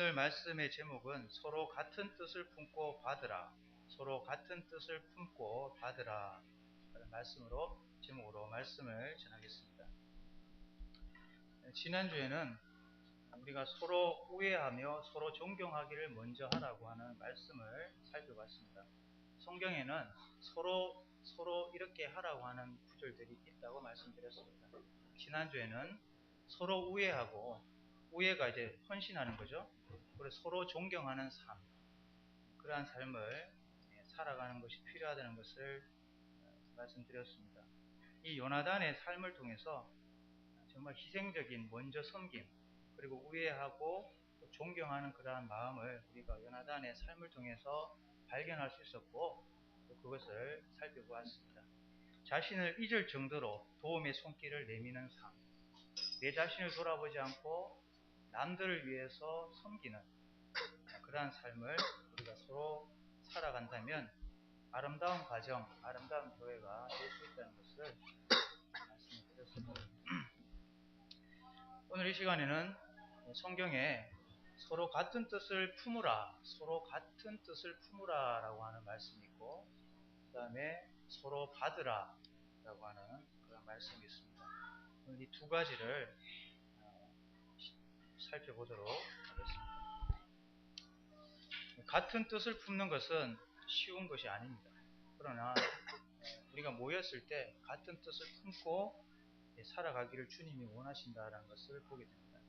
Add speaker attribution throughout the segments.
Speaker 1: 오늘 말씀의 제목은 서로 같은 뜻을 품고 받으라. 서로 같은 뜻을 품고 받으라. 라는 제목으로 말씀을 전하겠습니다. 지난주에는 우리가 서로 우애하며 서로 존경하기를 먼저 하라고 하는 말씀을 살펴봤습니다. 성경에는 서로 이렇게 하라고 하는 구절들이 있다고 말씀드렸습니다. 지난주에는 서로 우애하고, 우애가 이제 헌신하는 거죠. 그래서 서로 존경하는 삶, 그러한 삶을 살아가는 것이 필요하다는 것을 말씀드렸습니다. 이 요나단의 삶을 통해서 정말 희생적인 먼저 섬김, 그리고 우애하고 또 존경하는 그러한 마음을 우리가 요나단의 삶을 통해서 발견할 수 있었고, 또 그것을 살펴보았습니다. 자신을 잊을 정도로 도움의 손길을 내미는 삶, 내 자신을 돌아보지 않고 남들을 위해서 섬기는 그러한 삶을 우리가 서로 살아간다면 아름다운 가정, 아름다운 교회가 될 수 있다는 것을 말씀을 드렸습니다. 오늘 이 시간에는 성경에 서로 같은 뜻을 품으라, 서로 같은 뜻을 품으라 라고 하는 말씀이 있고, 그 다음에 서로 받으라 라고 하는 그런 말씀이 있습니다. 오늘 이 두 가지를 살펴보도록 하겠습니다. 같은 뜻을 품는 것은 쉬운 것이 아닙니다. 그러나 우리가 모였을 때 같은 뜻을 품고 살아가기를 주님이 원하신다는 것을 보게 됩니다.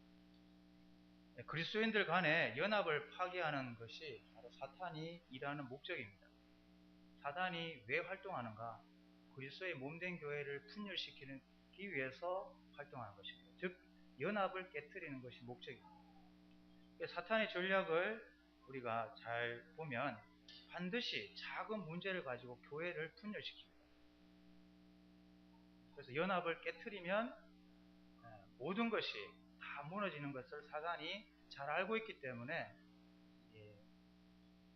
Speaker 1: 그리스도인들 간의 연합을 파괴하는 것이 바로 사탄이 일하는 목적입니다. 사탄이 왜 활동하는가? 그리스도의 몸된 교회를 분열시키기 위해서 활동하는 것입니다. 즉 연합을 깨뜨리는 것이 목적입니다. 사탄의 전략을 우리가 잘 보면 반드시 작은 문제를 가지고 교회를 분열시킵니다. 그래서 연합을 깨뜨리면 모든 것이 다 무너지는 것을 사탄이 잘 알고 있기 때문에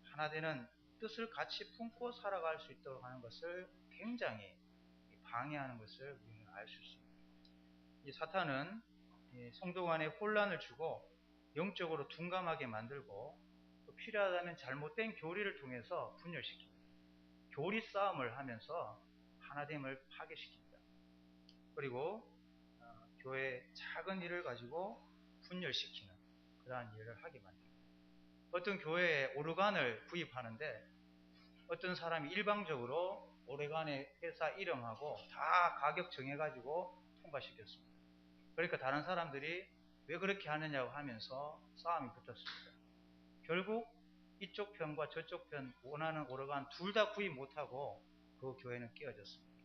Speaker 1: 하나 되는 뜻을 같이 품고 살아갈 수 있도록 하는 것을 굉장히 방해하는 것을 우리는 알 수 있습니다. 이 사탄은 성도 간에 혼란을 주고 영적으로 둔감하게 만들고 또 필요하다면 잘못된 교리를 통해서 분열시킵니다. 교리 싸움을 하면서 하나됨을 파괴시킵니다. 그리고 교회의 작은 일을 가지고 분열시키는 그러한 일을 하게 만듭니다. 어떤 교회에 오르간을 구입하는데 어떤 사람이 일방적으로 오르간의 회사 이름하고 다 가격 정해가지고 통과시켰습니다. 그러니까 다른 사람들이 왜 그렇게 하느냐고 하면서 싸움이 붙었습니다. 결국 이쪽 편과 저쪽 편 원하는 오르간 둘 다 구입 못하고 그 교회는 깨어졌습니다.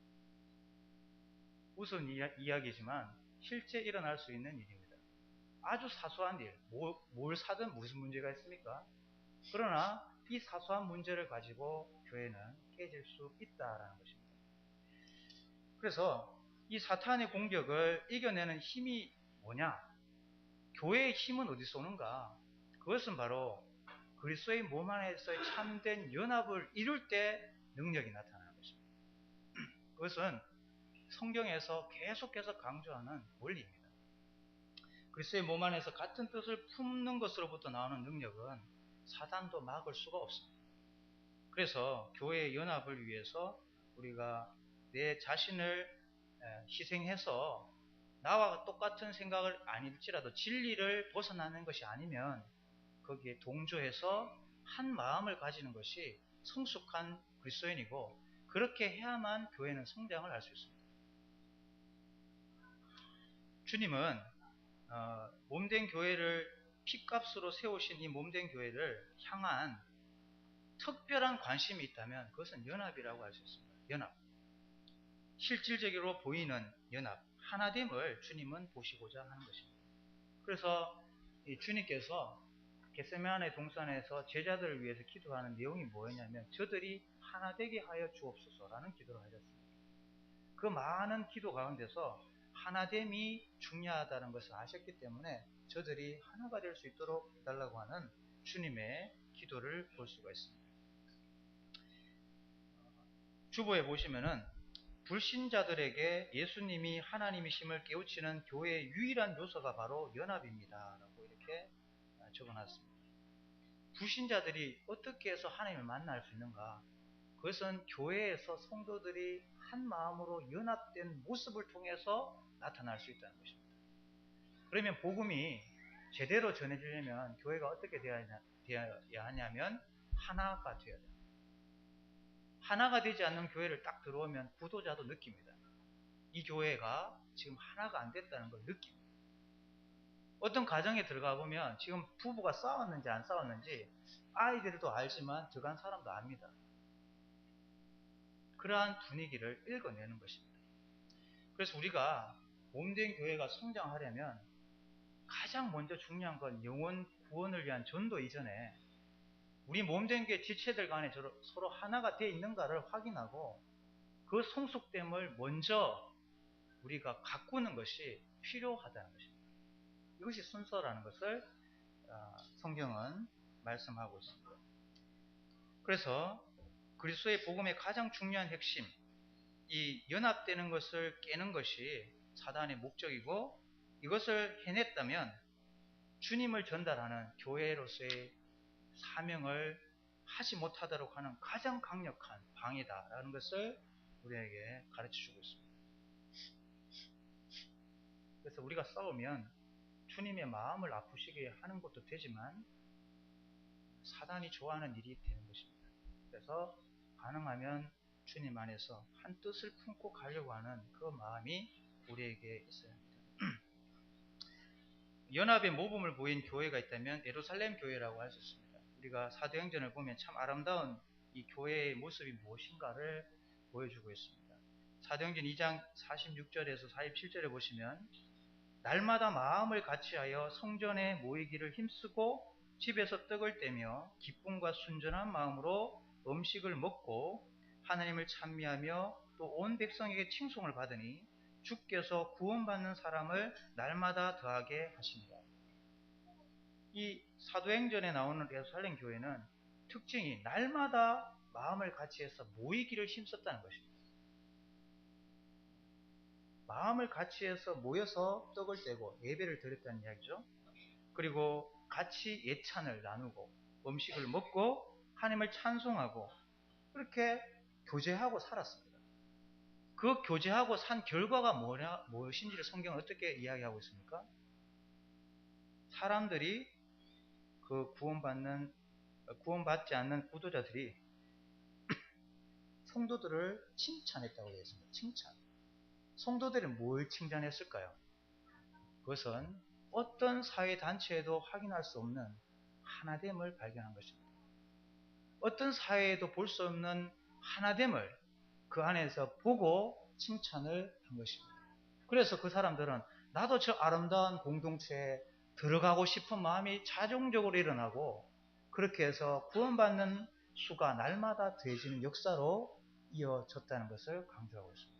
Speaker 1: 우스운 이야기지만 실제 일어날 수 있는 일입니다. 아주 사소한 일, 뭘 사든 무슨 문제가 있습니까? 그러나 이 사소한 문제를 가지고 교회는 깨질 수 있다라는 것입니다. 그래서 이 사탄의 공격을 이겨내는 힘이 뭐냐? 교회의 힘은 어디서 오는가? 그것은 바로 그리스도의 몸 안에서의 참된 연합을 이룰 때 능력이 나타나는 것입니다. 그것은 성경에서 계속해서 강조하는 원리입니다. 그리스도의 몸 안에서 같은 뜻을 품는 것으로부터 나오는 능력은 사단도 막을 수가 없습니다. 그래서 교회의 연합을 위해서 우리가 내 자신을 희생해서 나와 똑같은 생각을 아닐지라도 진리를 벗어나는 것이 아니면 거기에 동조해서 한 마음을 가지는 것이 성숙한 그리스도인이고, 그렇게 해야만 교회는 성장을 할 수 있습니다. 주님은 몸된 교회를 핏값으로 세우신 이 몸된 교회를 향한 특별한 관심이 있다면 그것은 연합이라고 할 수 있습니다. 연합. 실질적으로 보이는 연합, 하나됨을 주님은 보시고자 하는 것입니다. 그래서 주님께서 겟세마네 동산에서 제자들을 위해서 기도하는 내용이 뭐였냐면 저들이 하나 되게 하여 주옵소서라는 기도를 하셨습니다. 그 많은 기도 가운데서 하나됨이 중요하다는 것을 아셨기 때문에 저들이 하나가 될 수 있도록 해달라고 하는 주님의 기도를 볼 수가 있습니다. 주보에 보시면은 불신자들에게 예수님이 하나님이심을 깨우치는 교회의 유일한 요소가 바로 연합입니다 라고 이렇게 적어놨습니다. 불신자들이 어떻게 해서 하나님을 만날 수 있는가? 그것은 교회에서 성도들이 한 마음으로 연합된 모습을 통해서 나타날 수 있다는 것입니다. 그러면 복음이 제대로 전해지려면 교회가 어떻게 되어야 하냐면 하나가 되어야 됩니다. 하나가 되지 않는 교회를 딱 들어오면 구도자도 느낍니다. 이 교회가 지금 하나가 안 됐다는 걸 느낍니다. 어떤 가정에 들어가 보면 지금 부부가 싸웠는지 안 싸웠는지 아이들도 알지만 들어간 사람도 압니다. 그러한 분위기를 읽어내는 것입니다. 그래서 우리가 몸된 교회가 성장하려면 가장 먼저 중요한 건 영혼 구원을 위한 전도 이전에 우리 몸된 교회 지체들 간에 서로 하나가 되어 있는가를 확인하고 그 성숙됨을 먼저 우리가 가꾸는 것이 필요하다는 것입니다. 이것이 순서라는 것을 성경은 말씀하고 있습니다. 그래서 그리스도의 복음의 가장 중요한 핵심, 이 연합되는 것을 깨는 것이 사단의 목적이고 이것을 해냈다면 주님을 전달하는 교회로서의 사명을 하지 못하도록 하는 가장 강력한 방해다라는 것을 우리에게 가르쳐주고 있습니다. 그래서 우리가 싸우면 주님의 마음을 아프시게 하는 것도 되지만 사단이 좋아하는 일이 되는 것입니다. 그래서 가능하면 주님 안에서 한 뜻을 품고 가려고 하는 그 마음이 우리에게 있어야 합니다. 연합의 모범을 보인 교회가 있다면 예루살렘 교회라고 할 수 있습니다. 우리가 사도행전을 보면 참 아름다운 이 교회의 모습이 무엇인가를 보여주고 있습니다. 사도행전 2장 46절에서 47절에 보시면 날마다 마음을 같이하여 성전에 모이기를 힘쓰고 집에서 떡을 떼며 기쁨과 순전한 마음으로 음식을 먹고 하나님을 찬미하며 또 온 백성에게 칭송을 받으니 주께서 구원받는 사람을 날마다 더하게 하십니다. 이 사도행전에 나오는 예루살렘 교회는 특징이 날마다 마음을 같이해서 모이기를 힘썼다는 것입니다. 마음을 같이해서 모여서 떡을 떼고 예배를 드렸다는 이야기죠. 그리고 같이 예찬을 나누고 음식을 먹고 하나님을 찬송하고 그렇게 교제하고 살았습니다. 그 교제하고 산 결과가 무엇인지를 성경은 어떻게 이야기하고 있습니까? 사람들이 그 구원받지 않는 구도자들이 성도들을 칭찬했다고 되어 있습니다. 칭찬. 성도들이 뭘 칭찬했을까요? 그것은 어떤 사회단체에도 확인할 수 없는 하나됨을 발견한 것입니다. 어떤 사회에도 볼 수 없는 하나됨을 그 안에서 보고 칭찬을 한 것입니다. 그래서 그 사람들은 나도 저 아름다운 공동체에 들어가고 싶은 마음이 자동적으로 일어나고 그렇게 해서 구원받는 수가 날마다 더해지는 역사로 이어졌다는 것을 강조하고 있습니다.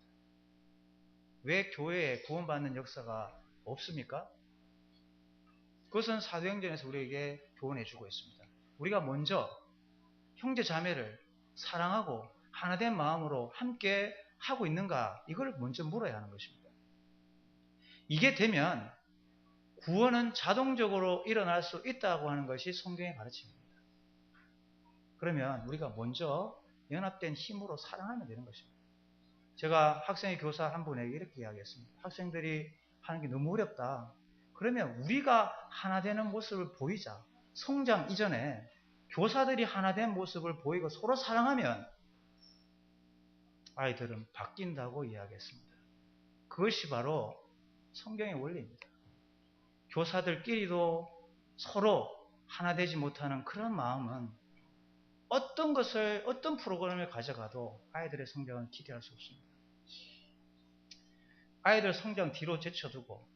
Speaker 1: 왜 교회에 구원받는 역사가 없습니까? 그것은 사도행전에서 우리에게 교훈해주고 있습니다. 우리가 먼저 형제 자매를 사랑하고 하나된 마음으로 함께 하고 있는가 이걸 먼저 물어야 하는 것입니다. 이게 되면 구원은 자동적으로 일어날 수 있다고 하는 것이 성경의 가르침입니다. 그러면 우리가 먼저 연합된 힘으로 사랑하면 되는 것입니다. 제가 학생의 교사 한 분에게 이렇게 이야기했습니다. 학생들이 하는 게 너무 어렵다. 그러면 우리가 하나 되는 모습을 보이자. 성장 이전에 교사들이 하나 된 모습을 보이고 서로 사랑하면 아이들은 바뀐다고 이야기했습니다. 그것이 바로 성경의 원리입니다. 교사들끼리도 서로 하나 되지 못하는 그런 마음은 어떤 프로그램을 가져가도 아이들의 성장은 기대할 수 없습니다. 아이들 성장 뒤로 제쳐두고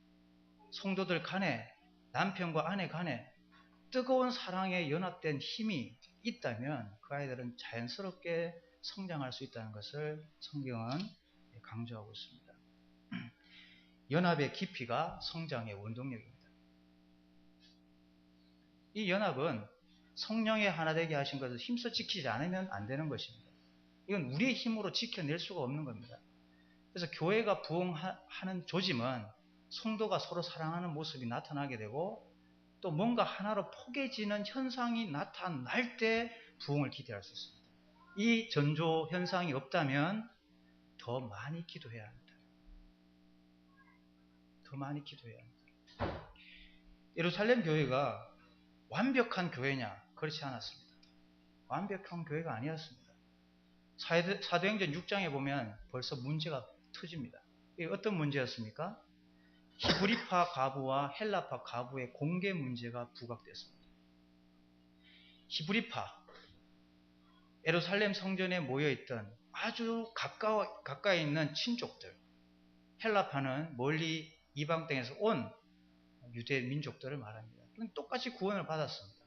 Speaker 1: 성도들 간에 남편과 아내 간에 뜨거운 사랑에 연합된 힘이 있다면 그 아이들은 자연스럽게 성장할 수 있다는 것을 성경은 강조하고 있습니다. 연합의 깊이가 성장의 원동력입니다. 이 연합은 성령의 하나 되게 하신 것을 힘써 지키지 않으면 안 되는 것입니다. 이건 우리의 힘으로 지켜낼 수가 없는 겁니다. 그래서 교회가 부흥하는 조짐은 성도가 서로 사랑하는 모습이 나타나게 되고 또 뭔가 하나로 포개지는 현상이 나타날 때 부흥을 기대할 수 있습니다. 이 전조 현상이 없다면 더 많이 기도해야 합니다. 더 많이 기도해야 합니다. 예루살렘 교회가 완벽한 교회냐? 그렇지 않았습니다. 완벽한 교회가 아니었습니다. 사도행전 6장에 보면 벌써 문제가 터집니다. 이게 어떤 문제였습니까? 히브리파 가부와 헬라파 가부의 공개 문제가 부각됐습니다. 히브리파, 예루살렘 성전에 모여있던 아주 가까이 있는 친족들, 헬라파는 멀리 이방 땅에서 온 유대 민족들을 말합니다. 똑같이 구원을 받았습니다.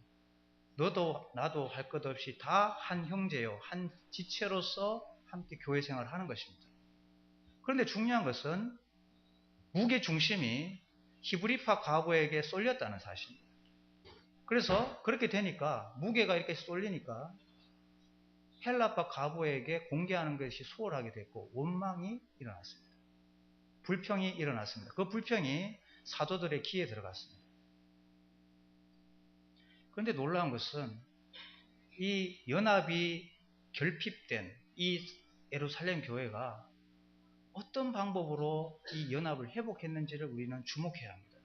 Speaker 1: 너도 나도 할 것 없이 다 한 형제요, 한 지체로서 함께 교회 생활을 하는 것입니다. 그런데 중요한 것은 무게 중심이 히브리파 가부에게 쏠렸다는 사실입니다. 그래서 그렇게 되니까 무게가 이렇게 쏠리니까 헬라파 가부에게 공개하는 것이 수월하게 됐고 원망이 일어났습니다. 불평이 일어났습니다. 그 불평이 사도들의 귀에 들어갔습니다. 그런데 놀라운 것은 이 연합이 결핍된 이 예루살렘 교회가 어떤 방법으로 이 연합을 회복했는지를 우리는 주목해야 합니다.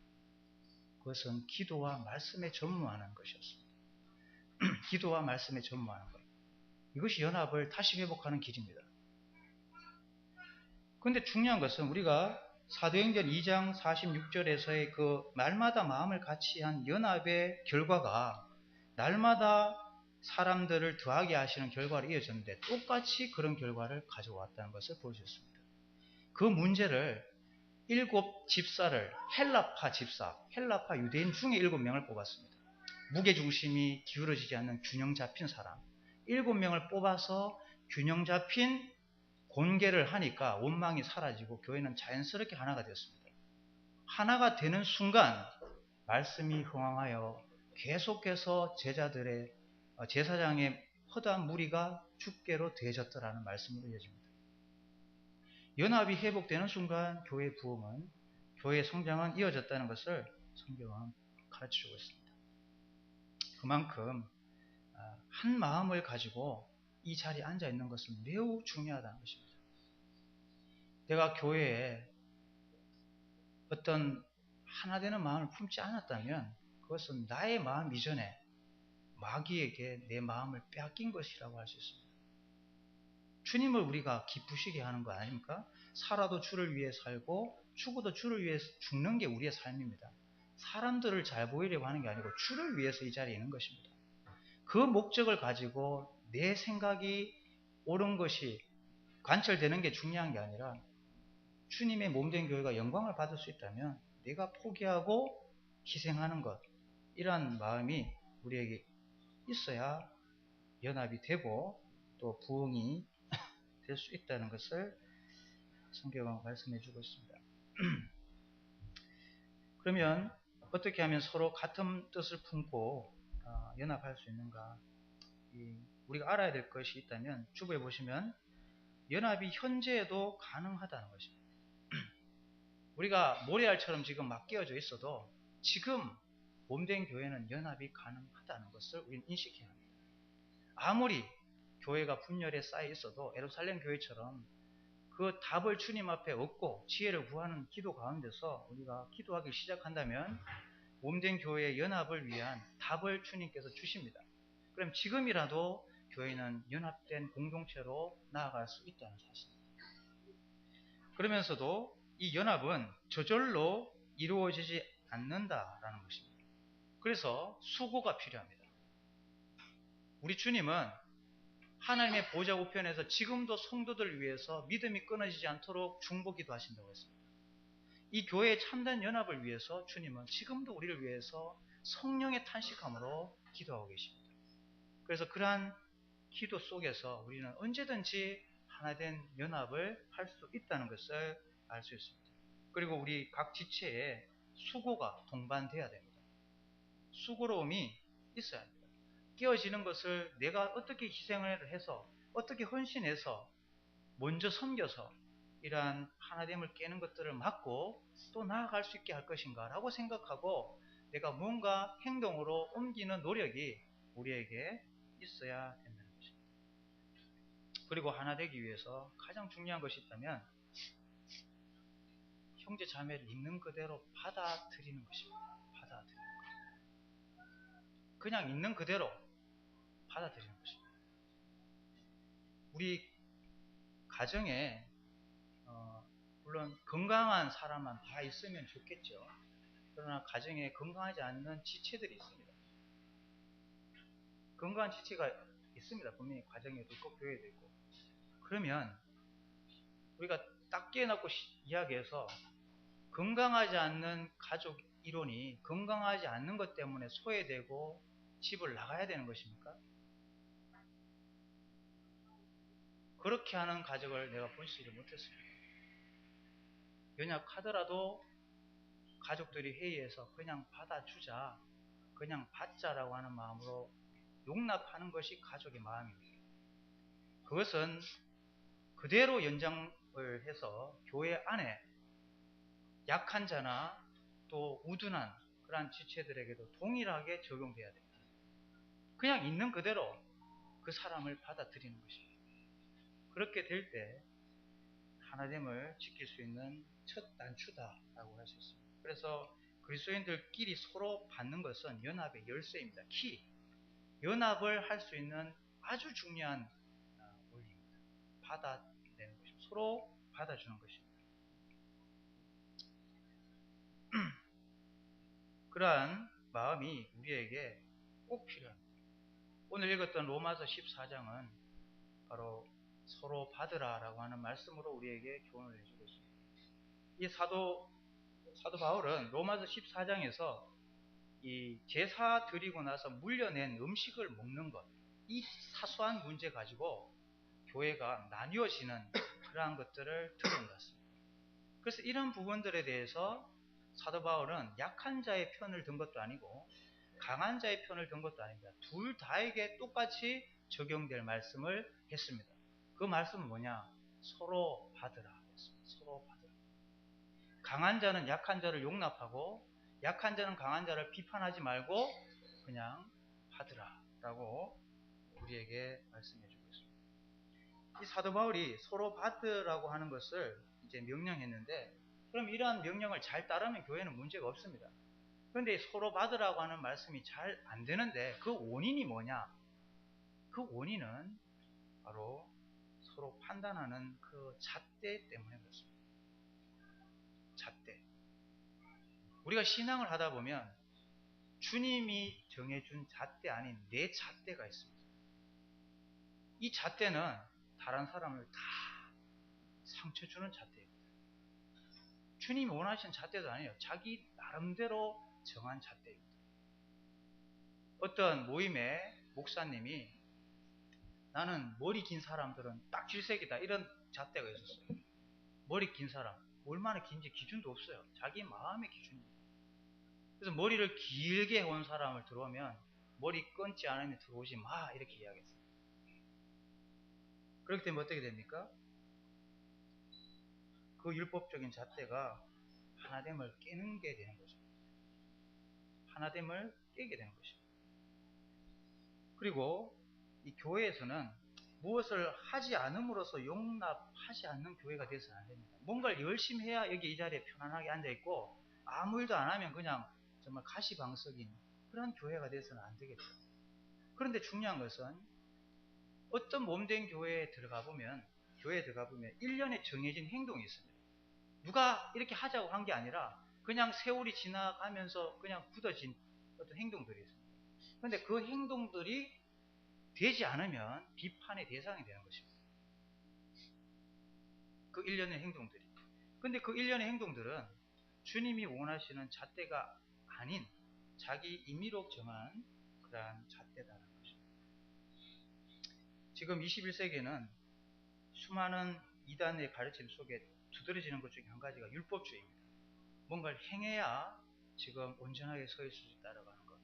Speaker 1: 그것은 기도와 말씀에 전무하는 것이었습니다. 기도와 말씀에 전무하는 것. 이것이 연합을 다시 회복하는 길입니다. 그런데 중요한 것은 우리가 사도행전 2장 46절에서의 그 날마다 마음을 같이 한 연합의 결과가 날마다 사람들을 더하게 하시는 결과로 이어졌는데 똑같이 그런 결과를 가져왔다는 것을 볼 수 있습니다. 그 문제를 7집사를 헬라파 유대인 중에 7명을 뽑았습니다. 무게중심이 기울어지지 않는 균형 잡힌 사람 7명을 뽑아서 균형 잡힌 권계를 하니까 원망이 사라지고 교회는 자연스럽게 하나가 되었습니다. 하나가 되는 순간 말씀이 흥황하여 계속해서 제사장의 허다한 무리가 죽게로 되어졌더라는 말씀으로 이어집니다. 연합이 회복되는 순간 교회의 부흥은, 교회의 성장은 이어졌다는 것을 성경은 가르쳐주고 있습니다. 그만큼 한 마음을 가지고 이 자리에 앉아 있는 것은 매우 중요하다는 것입니다. 내가 교회에 어떤 하나 되는 마음을 품지 않았다면 그것은 나의 마음 이전에 마귀에게 내 마음을 빼앗긴 것이라고 할 수 있습니다. 주님을 우리가 기쁘시게 하는 거 아닙니까? 살아도 주를 위해 살고 죽어도 주를 위해 죽는 게 우리의 삶입니다. 사람들을 잘 보이려고 하는 게 아니고 주를 위해서 이 자리에 있는 것입니다. 그 목적을 가지고 내 생각이 옳은 것이 관철되는 게 중요한 게 아니라 주님의 몸된 교회가 영광을 받을 수 있다면 내가 포기하고 희생하는 것, 이러한 마음이 우리에게 있어야 연합이 되고 또 부흥이 될 수 있다는 것을 성경은 말씀해 주고 있습니다. 그러면 어떻게 하면 서로 같은 뜻을 품고 연합할 수 있는가? 우리가 알아야 될 것이 있다면 주부에 보시면 연합이 현재에도 가능하다는 것입니다. 우리가 모래알처럼 지금 막 끼어져 있어도 지금 몸된 교회는 연합이 가능하다는 것을 우리는 인식해야 합니다. 아무리 교회가 분열에 쌓여 있어도 예루살렘 교회처럼 그 답을 주님 앞에 얻고 지혜를 구하는 기도 가운데서 우리가 기도하기 시작한다면 몸된 교회의 연합을 위한 답을 주님께서 주십니다. 그럼 지금이라도 교회는 연합된 공동체로 나아갈 수 있다는 사실입니다. 그러면서도 이 연합은 저절로 이루어지지 않는다라는 것입니다. 그래서 수고가 필요합니다. 우리 주님은 하나님의 보좌 우편에서 지금도 성도들을 위해서 믿음이 끊어지지 않도록 중보기도 하신다고 했습니다. 이 교회의 참된 연합을 위해서 주님은 지금도 우리를 위해서 성령의 탄식함으로 기도하고 계십니다. 그래서 그러한 기도 속에서 우리는 언제든지 하나된 연합을 할 수 있다는 것을 알 수 있습니다. 그리고 우리 각 지체에 수고가 동반돼야 됩니다. 수고로움이 있어야 합니다. 깨어지는 것을 내가 어떻게 희생을 해서 어떻게 헌신해서 먼저 섬겨서 이러한 하나됨을 깨는 것들을 막고 또 나아갈 수 있게 할 것인가 라고 생각하고 내가 뭔가 행동으로 옮기는 노력이 우리에게 있어야 된다는 것입니다. 그리고 하나 되기 위해서 가장 중요한 것이 있다면 형제 자매를 있는 그대로 받아들이는 것입니다. 받아들이는 것. 그냥 있는 그대로 받아들이는 것입니다. 우리 가정에 물론 건강한 사람만 다 있으면 좋겠죠. 그러나 가정에 건강하지 않는 지체들이 있습니다. 건강한 지체가 있습니다. 분명히 가정에도 있고 교회에도 있고. 그러면 우리가 딱 깨놓고 이야기해서 건강하지 않는 가족 이론이 건강하지 않는 것 때문에 소외되고 집을 나가야 되는 것입니까? 그렇게 하는 가족을 내가 보지를 못했습니다. 연약하더라도 가족들이 회의해서 그냥 받아주자, 그냥 받자라고 하는 마음으로 용납하는 것이 가족의 마음입니다. 그것은 그대로 연장을 해서 교회 안에 약한 자나 또 우둔한 그러한 지체들에게도 동일하게 적용돼야 됩니다. 그냥 있는 그대로 그 사람을 받아들이는 것입니다. 그렇게 될 때 하나됨을 지킬 수 있는 첫 단추다라고 할 수 있습니다. 그래서 그리스도인들끼리 서로 받는 것은 연합의 열쇠입니다. 키. 연합을 할 수 있는 아주 중요한 원리입니다. 받아내는 것입니다. 서로 받아주는 것입니다. 그러한 마음이 우리에게 꼭 필요합니다. 오늘 읽었던 로마서 14장은 바로 서로 받으라라고 하는 말씀으로 우리에게 교훈을 해주고 있습니다. 이 사도 바울은 로마서 14장에서 이 제사 드리고 나서 물려낸 음식을 먹는 것, 이 사소한 문제 가지고 교회가 나뉘어지는 그러한 것들을 들은 것 같습니다. 그래서 이런 부분들에 대해서 사도 바울은 약한 자의 편을 든 것도 아니고 강한 자의 편을 든 것도 아닙니다. 둘 다에게 똑같이 적용될 말씀을 했습니다. 그 말씀은 뭐냐? 서로 받으라 했습니다. 서로 받으라. 강한 자는 약한 자를 용납하고 약한 자는 강한 자를 비판하지 말고 그냥 받으라 라고 우리에게 말씀해 주고 있습니다. 이 사도 바울이 서로 받으라고 하는 것을 이제 명령했는데, 그럼 이러한 명령을 잘 따르면 교회는 문제가 없습니다. 그런데 서로 받으라고 하는 말씀이 잘 안 되는데 그 원인이 뭐냐? 그 원인은 바로 서로 판단하는 그 잣대 때문에 그렇습니다. 잣대. 우리가 신앙을 하다 보면 주님이 정해준 잣대 아닌 내 잣대가 있습니다. 이 잣대는 다른 사람을 다 상처 주는 잣대입니다. 주님이 원하시는 잣대도 아니에요. 자기 나름대로 정한 잣대입니다. 어떤 모임에 목사님이 나는 머리 긴 사람들은 딱 질색이다 이런 잣대가 있었어요. 머리 긴 사람 얼마나 긴지 기준도 없어요. 자기 마음의 기준입니다. 그래서 머리를 길게 해온 사람을 들어오면 머리 끊지 않으면 들어오지 마 이렇게 이야기했어요. 그렇기 때문에 어떻게 됩니까? 그 율법적인 잣대가 하나됨을 깨는 게 되는 것입니다. 하나됨을 깨게 되는 것입니다. 그리고 이 교회에서는 무엇을 하지 않음으로써 용납하지 않는 교회가 되어서는 안 됩니다. 뭔가를 열심히 해야 여기 이 자리에 편안하게 앉아있고 아무 일도 안 하면 그냥 정말 가시방석인 그런 교회가 되어서는 안 되겠죠. 그런데 중요한 것은 어떤 몸된 교회에 들어가 보면 1년에 정해진 행동이 있습니다. 누가 이렇게 하자고 한 게 아니라 그냥 세월이 지나가면서 그냥 굳어진 어떤 행동들이 있습니다. 그런데 그 행동들이 되지 않으면 비판의 대상이 되는 것입니다. 그 일련의 행동들이. 근데 그 일련의 행동들은 주님이 원하시는 잣대가 아닌 자기 임의로 정한 그러한 잣대다라는 것입니다. 지금 21세기에는 수많은 이단의 가르침 속에 두드러지는 것 중에 한 가지가 율법주의입니다. 뭔가를 행해야 지금 온전하게 서 있을 수 있다라고 하는 것.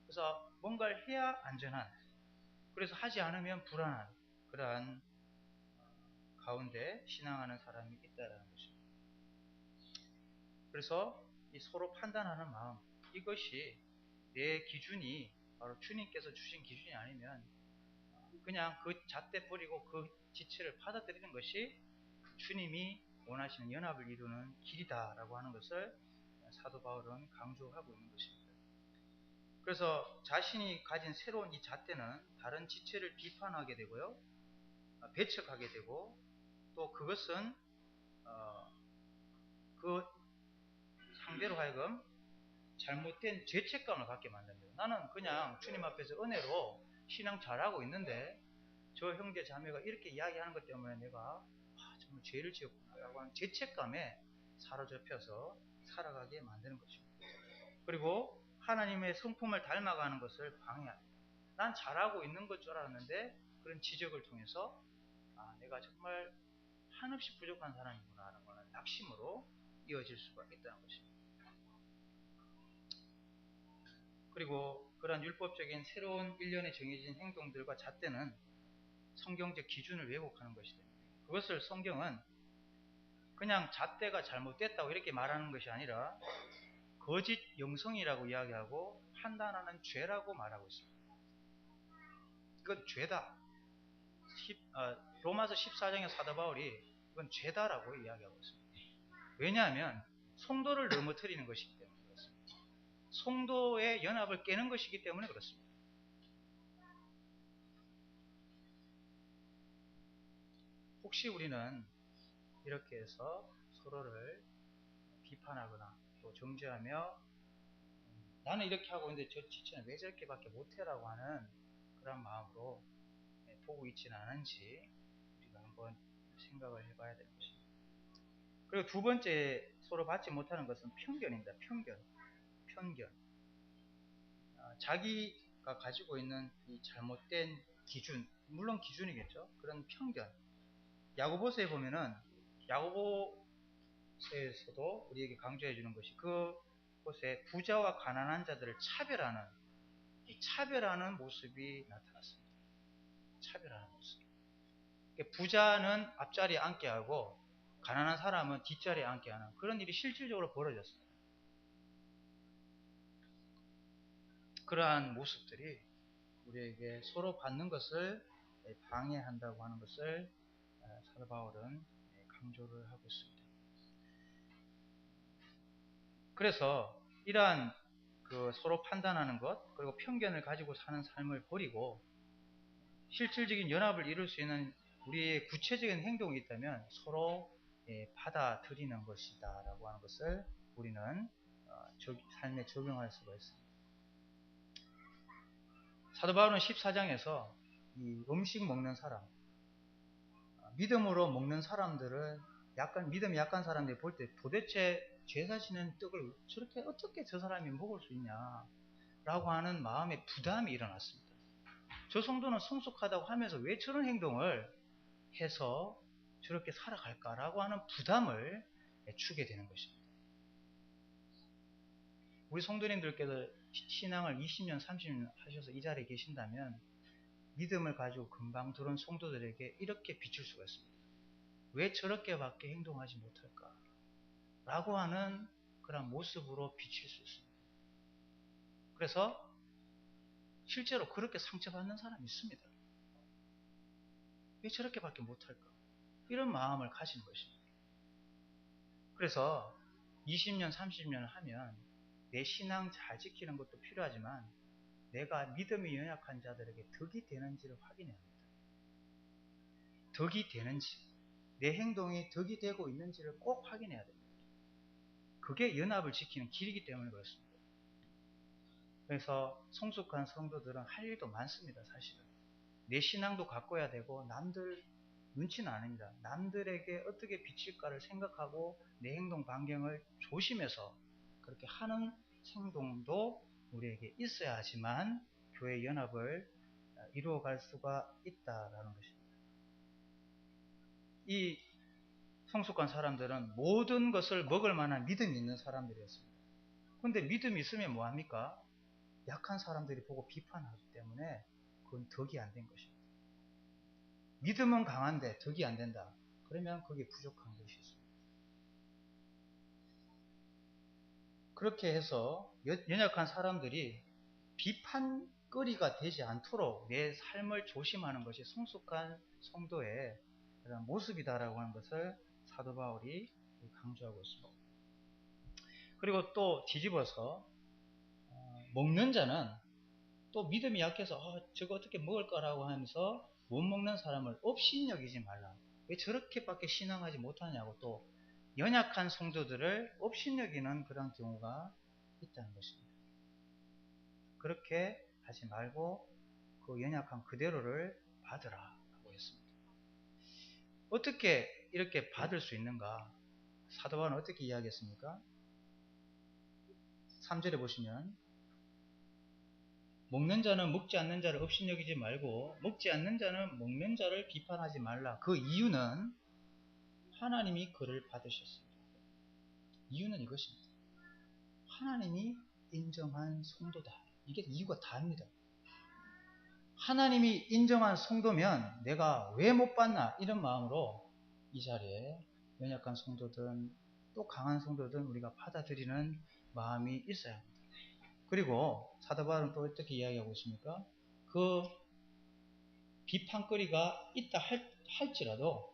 Speaker 1: 그래서 뭔가를 해야 안전한, 그래서 하지 않으면 불안한 그러한 가운데 신앙하는 사람이 있다라는 것입니다. 그래서 이 서로 판단하는 마음, 이것이 내 기준이 바로 주님께서 주신 기준이 아니면 그냥 그 잣대 버리고 그 지체를 받아들이는 것이 주님이 원하시는 연합을 이루는 길이다라고 하는 것을 사도 바울은 강조하고 있는 것입니다. 그래서 자신이 가진 새로운 이 잣대는 다른 지체를 비판하게 되고요, 배척하게 되고, 또 그것은 그 상대로 하여금 잘못된 죄책감을 갖게 만듭니다. 나는 그냥 주님 앞에서 은혜로 신앙 잘하고 있는데 저 형제 자매가 이렇게 이야기하는 것 때문에 내가 정말 죄를 지었구나 라고 하는 죄책감에 사로잡혀서 살아가게 만드는 것입니다. 그리고 하나님의 성품을 닮아가는 것을 방해합니다. 난 잘하고 있는 것 줄 알았는데 그런 지적을 통해서 내가 정말 한없이 부족한 사람이구나 하는 것은 낙심으로 이어질 수가 있다는 것입니다. 그리고 그런 율법적인 새로운 일련에 정해진 행동들과 잣대는 성경적 기준을 왜곡하는 것이 됩니다. 그것을 성경은 그냥 잣대가 잘못됐다고 이렇게 말하는 것이 아니라 거짓 영성이라고 이야기하고 판단하는 죄라고 말하고 있습니다. 이건 죄다. 로마서 14장의 사도 바울이 이건 죄다라고 이야기하고 있습니다. 왜냐하면 성도를 넘어뜨리는 것이기 때문에 그렇습니다. 성도의 연합을 깨는 것이기 때문에 그렇습니다. 혹시 우리는 이렇게 해서 서로를 비판하거나 또 정죄하며 나는 이렇게 하고 있는데 저 지체는 왜 저렇게밖에 못해라고 하는 그런 마음으로 보고 있지는 않은지 우리가 한번 생각을 해봐야 되는 것입니다. 그리고 두 번째 서로 받지 못하는 것은 편견입니다. 편견. 자기가 가지고 있는 이 잘못된 기준, 물론 기준이겠죠. 그런 편견. 야고보서에 보면은 야고보서에서도 우리에게 강조해 주는 것이 그곳에 부자와 가난한 자들을 차별하는 모습이 나타났습니다. 차별하는 모습. 부자는 앞자리에 앉게 하고 가난한 사람은 뒷자리에 앉게 하는 그런 일이 실질적으로 벌어졌습니다. 그러한 모습들이 우리에게 서로 받는 것을 방해한다고 하는 것을 사도 바울은 강조를 하고 있습니다. 그래서 이러한 그 서로 판단하는 것 그리고 편견을 가지고 사는 삶을 버리고 실질적인 연합을 이룰 수 있는 우리의 구체적인 행동이 있다면 서로 받아들이는 것이다 라고 하는 것을 우리는 삶에 적용할 수가 있습니다. 사도 바울은 14장에서 이 음식 먹는 사람, 믿음으로 먹는 사람들을 믿음이 약한 사람들이 볼 때 도대체 제사 지낸 떡을 저렇게 어떻게 저 사람이 먹을 수 있냐 라고 하는 마음의 부담이 일어났습니다. 저 성도는 성숙하다고 하면서 왜 저런 행동을 해서 저렇게 살아갈까라고 하는 부담을 주게 되는 것입니다. 우리 성도님들께서 신앙을 20년, 30년 하셔서 이 자리에 계신다면 믿음을 가지고 금방 들어온 성도들에게 이렇게 비칠 수가 있습니다. 왜 저렇게밖에 행동하지 못할까? 라고 하는 그런 모습으로 비칠 수 있습니다. 그래서 실제로 그렇게 상처받는 사람이 있습니다. 왜 저렇게밖에 못할까? 이런 마음을 가지는 것입니다. 그래서 20년, 30년을 하면 내 신앙 잘 지키는 것도 필요하지만 내가 믿음이 연약한 자들에게 덕이 되는지를 확인해야 합니다. 덕이 되는지, 내 행동이 덕이 되고 있는지를 꼭 확인해야 됩니다. 그게 연합을 지키는 길이기 때문에 그렇습니다. 그래서 성숙한 성도들은 할 일도 많습니다. 사실은 내 신앙도 가꿔야 되고 남들 눈치는 아닙니다. 남들에게 어떻게 비칠까를 생각하고 내 행동 반경을 조심해서 그렇게 하는 행동도 우리에게 있어야 하지만 교회 연합을 이루어갈 수가 있다라는 것입니다. 이 성숙한 사람들은 모든 것을 먹을 만한 믿음이 있는 사람들이었습니다. 그런데 믿음이 있으면 뭐합니까? 약한 사람들이 보고 비판하기 때문에 그건 덕이 안 된 것입니다. 믿음은 강한데 덕이 안 된다. 그러면 그게 부족한 것이 있습니다. 그렇게 해서 연약한 사람들이 비판거리가 되지 않도록 내 삶을 조심하는 것이 성숙한 성도의 그런 모습이다라고 하는 것을 사도 바울이 강조하고 있습니다. 그리고 또 뒤집어서 먹는 자는 또 믿음이 약해서 저거 어떻게 먹을까라고 하면서 못 먹는 사람을 업신여기지 말라. 왜 저렇게밖에 신앙하지 못하냐고 또 연약한 성도들을 업신여기는 그런 경우가 있다는 것입니다. 그렇게 하지 말고 그 연약한 그대로를 받으라 라고 했습니다. 어떻게 이렇게 받을 수 있는가? 사도 바울은 어떻게 이야기했습니까? 3절에 보시면 먹는 자는 먹지 않는 자를 업신여기지 말고 먹지 않는 자는 먹는 자를 비판하지 말라. 그 이유는 하나님이 그를 받으셨습니다. 이유는 이것입니다. 하나님이 인정한 성도다. 이게 이유가 다입니다. 하나님이 인정한 성도면 내가 왜 못 받나 이런 마음으로 이 자리에 연약한 성도든 또 강한 성도든 우리가 받아들이는 마음이 있어야 합니다. 그리고 사도 바울은 또 어떻게 이야기하고 있습니까? 그 비판거리가 있다 할지라도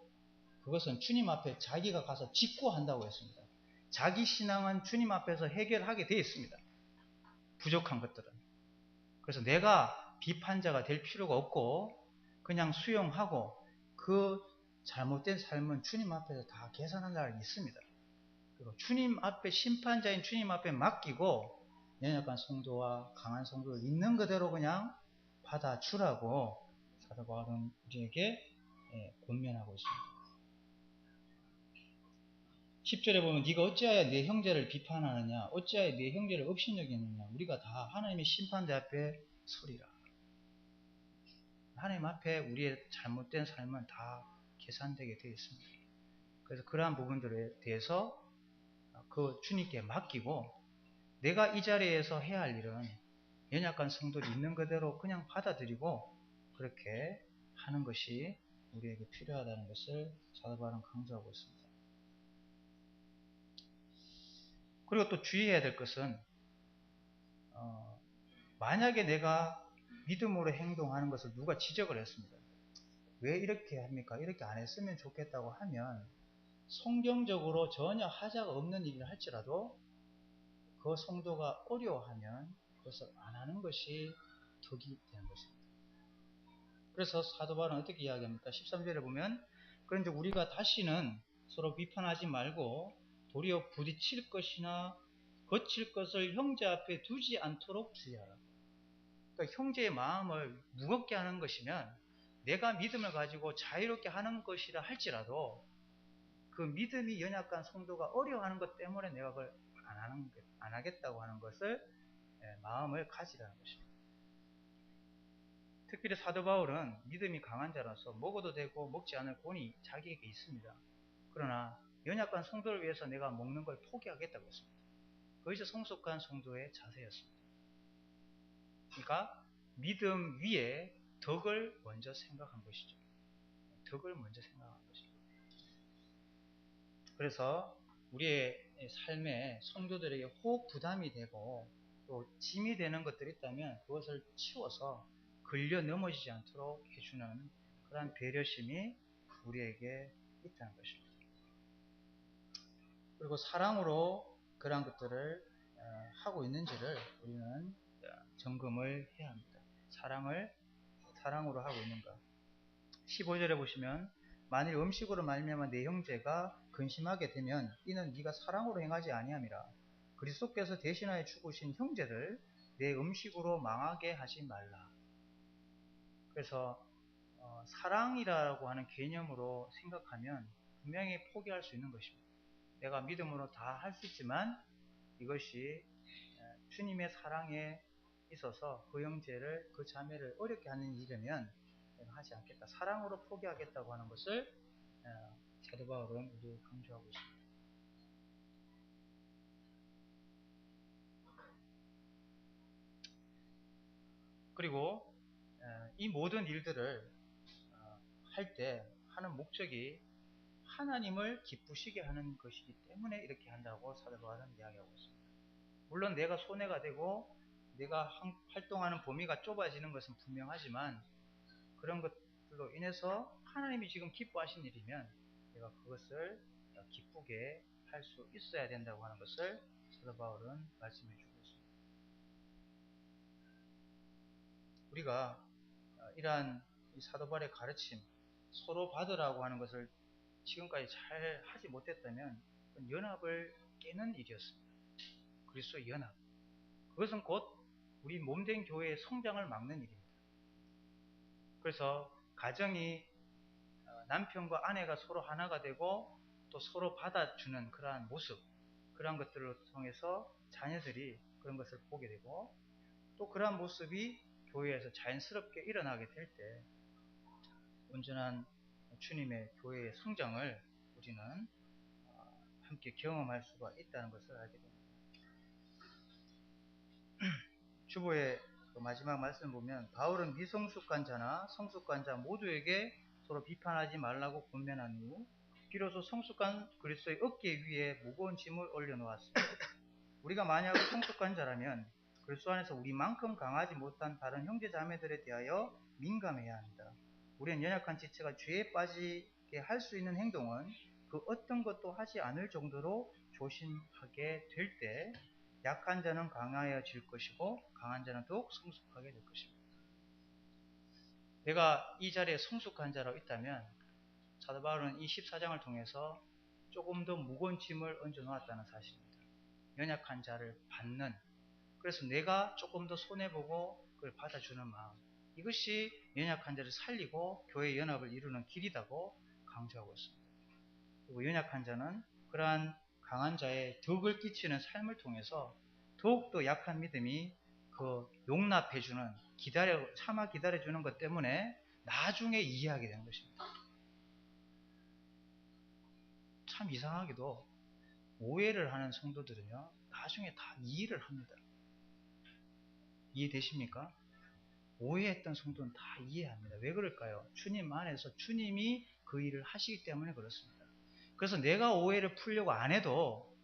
Speaker 1: 그것은 주님 앞에 자기가 가서 직구한다고 했습니다. 자기 신앙은 주님 앞에서 해결하게 되어 있습니다. 부족한 것들은. 그래서 내가 비판자가 될 필요가 없고 그냥 수용하고 그 잘못된 삶은 주님 앞에서 다 계산할 날이 있습니다. 그리고 주님 앞에 심판자인 주님 앞에 맡기고 연약한 성도와 강한 성도를 있는 그대로 그냥 받아주라고 사도 바울은 우리에게 권면하고 있습니다. 10절에 보면 네가 어찌하여 내 형제를 비판하느냐 어찌하여 내 형제를 업신여기느냐 우리가 다 하나님의 심판대 앞에 서리라. 하나님 앞에 우리의 잘못된 삶은 다 계산되게 되어 있습니다. 그래서 그러한 부분들에 대해서 그 주님께 맡기고 내가 이 자리에서 해야 할 일은 연약한 성도를 있는 그대로 그냥 받아들이고 그렇게 하는 것이 우리에게 필요하다는 것을 사도 바울은 강조하고 있습니다. 그리고 또 주의해야 될 것은 만약에 내가 믿음으로 행동하는 것을 누가 지적을 했습니다. 왜 이렇게 합니까? 이렇게 안 했으면 좋겠다고 하면 성경적으로 전혀 하자가 없는 일을 할지라도 그 성도가 어려워하면 그것을 안 하는 것이 덕이 되는 것입니다. 그래서 사도 바울은 어떻게 이야기합니까? 13절에 보면 그런데 우리가 다시는 서로 비판하지 말고 도리어 부딪힐 것이나 거칠 것을 형제 앞에 두지 않도록 주의하라. 그러니까 형제의 마음을 무겁게 하는 것이면 내가 믿음을 가지고 자유롭게 하는 것이라 할지라도 그 믿음이 연약한 성도가 어려워하는 것 때문에 내가 그걸 안 하겠다고 하는 것을 마음을 가지라는 것입니다. 특별히 사도 바울은 믿음이 강한 자라서 먹어도 되고 먹지 않을 권이 자기에게 있습니다. 그러나 연약한 성도를 위해서 내가 먹는 걸 포기하겠다고 했습니다. 그것이 성숙한 성도의 자세였습니다. 그러니까 믿음 위에 덕을 먼저 생각한 것이죠. 덕을 먼저 생각한 것이죠. 그래서 우리의 삶에 성도들에게 혹 부담이 되고 또 짐이 되는 것들이 있다면 그것을 치워서 걸려 넘어지지 않도록 해주는 그러한 배려심이 우리에게 있다는 것입니다. 그리고 사랑으로 그러한 것들을 하고 있는지를 우리는 점검을 해야 합니다. 사랑으로 하고 있는가. 15절에 보시면 만일 음식으로 말미암아 내 형제가 근심하게 되면 이는 네가 사랑으로 행하지 아니함이라. 그리스도께서 대신하여 죽으신 형제를 내 음식으로 망하게 하지 말라. 그래서 사랑이라고 하는 개념으로 생각하면 분명히 포기할 수 있는 것입니다. 내가 믿음으로 다 할 수 있지만 이것이 주님의 사랑에 있어서 그 형제를 그 자매를 어렵게 하는 일이면 내가 하지 않겠다. 사랑으로 포기하겠다고 하는 것을 사도 바울은 우리에게 강조하고 있습니다. 그리고 이 모든 일들을 할 때 하는 목적이 하나님을 기쁘시게 하는 것이기 때문에 이렇게 한다고 사도 바울은 이야기하고 있습니다. 물론 내가 손해가 되고 내가 활동하는 범위가 좁아지는 것은 분명하지만 그런 것들로 인해서 하나님이 지금 기뻐하신 일이면 내가 그것을 기쁘게 할 수 있어야 된다고 하는 것을 사도 바울은 말씀해 주고 있습니다. 우리가 이러한 사도 바울의 가르침, 서로 받으라고 하는 것을 지금까지 잘 하지 못했다면 연합을 깨는 일이었습니다. 그리스도의 연합. 그것은 곧 우리 몸된 교회의 성장을 막는 일입니다. 그래서 가정이 남편과 아내가 서로 하나가 되고 또 서로 받아주는 그러한 모습, 그러한 것들을 통해서 자녀들이 그런 것을 보게 되고 또 그러한 모습이 교회에서 자연스럽게 일어나게 될 때 온전한 주님의 교회의 성장을 우리는 함께 경험할 수가 있다는 것을 알게 됩니다. 주보의 마지막 말씀을 보면 바울은 미성숙한 자나 성숙한 자 모두에게 서로 비판하지 말라고 권면한 후 비로소 성숙한 그리스도의 어깨 위에 무거운 짐을 올려놓았습니다. 우리가 만약 성숙한 자라면 그리스도 안에서 우리만큼 강하지 못한 다른 형제 자매들에 대하여 민감해야 합니다. 우리는 연약한 지체가 죄에 빠지게 할 수 있는 행동은 그 어떤 것도 하지 않을 정도로 조심하게 될 때 약한 자는 강하여질 것이고 강한 자는 더욱 성숙하게 될 것입니다. 내가 이 자리에 성숙한 자로 있다면 사도 바울은 이 14장을 통해서 조금 더 무거운 짐을 얹어 놓았다는 사실입니다. 연약한 자를 받는, 그래서 내가 조금 더 손해보고 그걸 받아주는 마음, 이것이 연약한 자를 살리고 교회의 연합을 이루는 길이라고 강조하고 있습니다. 그리고 연약한 자는 그러한 강한 자의 덕을 끼치는 삶을 통해서 더욱더 약한 믿음이 그 용납해주는, 참아 기다려주는 것 때문에 나중에 이해하게 되는 것입니다. 참 이상하게도 오해를 하는 성도들은요, 나중에 다 이해를 합니다. 이해되십니까? 오해했던 성도는 다 이해합니다. 왜 그럴까요? 주님 안에서 주님이 그 일을 하시기 때문에 그렇습니다. 그래서 내가 오해를 풀려고 안 해도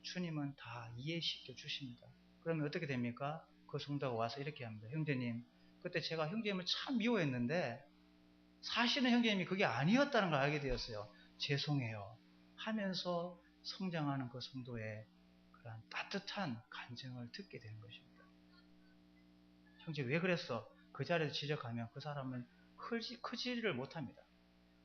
Speaker 1: 주님은 다 이해시켜 주십니다. 그러면 어떻게 됩니까? 그 성도가 와서 이렇게 합니다. 형제님, 그때 제가 형제님을 참 미워했는데 사실은 형제님이 그게 아니었다는 걸 알게 되었어요. 죄송해요. 하면서 성장하는 그 성도의 그런 따뜻한 간증을 듣게 되는 것입니다. 형제 왜 그랬어? 그 자리에서 지적하면 그 사람은 크지를 못합니다.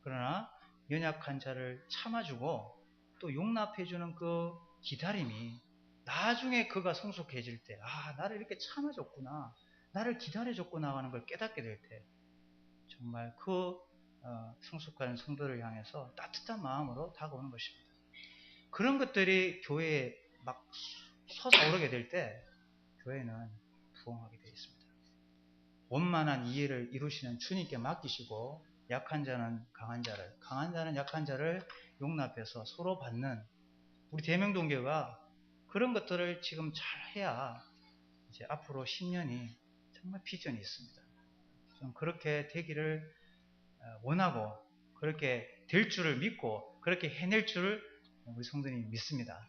Speaker 1: 그러나 연약한 자를 참아주고 또 용납해주는 그 기다림이 나중에 그가 성숙해질 때, 나를 이렇게 참아줬구나, 나를 기다려줬구나 하는 걸 깨닫게 될 때 정말 그 성숙한 성도를 향해서 따뜻한 마음으로 다가오는 것입니다. 그런 것들이 교회에 막 솟아오르게 될 때 교회는 부흥하게 되어 있습니다. 원만한 이해를 이루시는 주님께 맡기시고 약한 자는 강한 자는 약한 자를 용납해서 서로 받는 우리 대명동교가 그런 것들을 지금 잘 해야 이제 앞으로 10년이 정말 비전이 있습니다. 좀 그렇게 되기를 원하고 그렇게 될 줄을 믿고 그렇게 해낼 줄을 우리 성도님이 믿습니다.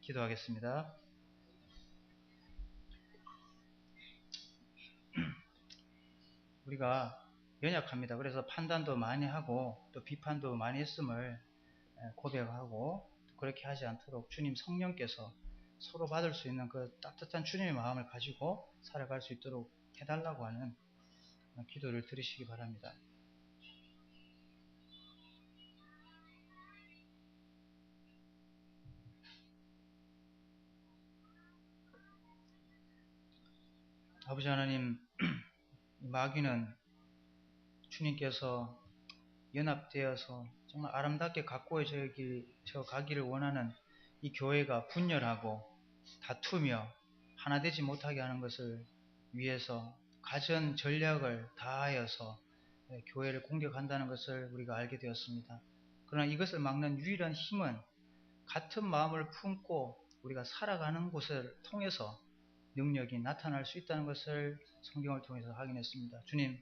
Speaker 1: 기도하겠습니다. 우리가 연약합니다. 그래서 판단도 많이 하고 또 비판도 많이 했음을 고백하고 그렇게 하지 않도록 주님 성령께서 서로 받을 수 있는 그 따뜻한 주님의 마음을 가지고 살아갈 수 있도록 해달라고 하는 기도를 드리시기 바랍니다. 아버지 하나님, 마귀는 주님께서 연합되어서 정말 아름답게 가꾸어져 가기를 원하는 이 교회가 분열하고 다투며 하나 되지 못하게 하는 것을 위해서 가전 전략을 다하여서 교회를 공격한다는 것을 우리가 알게 되었습니다. 그러나 이것을 막는 유일한 힘은 같은 마음을 품고 우리가 살아가는 곳을 통해서 능력이 나타날 수 있다는 것을 성경을 통해서 확인했습니다. 주님,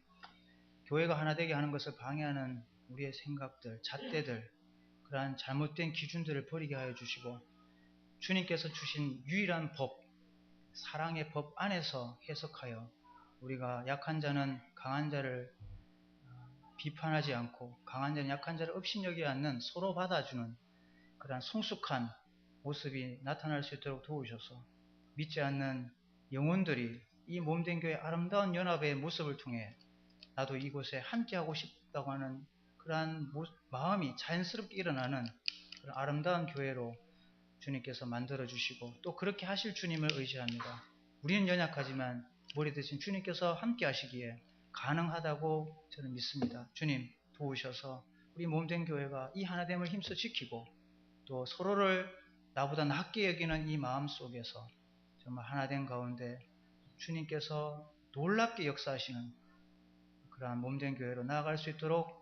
Speaker 1: 교회가 하나 되게 하는 것을 방해하는 우리의 생각들, 잣대들, 그러한 잘못된 기준들을 버리게 하여 주시고 주님께서 주신 유일한 법, 사랑의 법 안에서 해석하여 우리가 약한 자는 강한 자를 비판하지 않고 강한 자는 약한 자를 업신여기지 않는 서로 받아주는 그러한 성숙한 모습이 나타날 수 있도록 도우셔서 믿지 않는 영혼들이 이 몸된 교회의 아름다운 연합의 모습을 통해 나도 이곳에 함께하고 싶다고 하는 그러한 마음이 자연스럽게 일어나는 그런 아름다운 교회로 주님께서 만들어주시고 또 그렇게 하실 주님을 의지합니다. 우리는 연약하지만 머리 대신 주님께서 함께 하시기에 가능하다고 저는 믿습니다. 주님 도우셔서 우리 몸된 교회가 이 하나됨을 힘써 지키고 또 서로를 나보다 낫게 여기는 이 마음 속에서 정말 하나된 가운데 주님께서 놀랍게 역사하시는 그러한 몸된 교회로 나아갈 수 있도록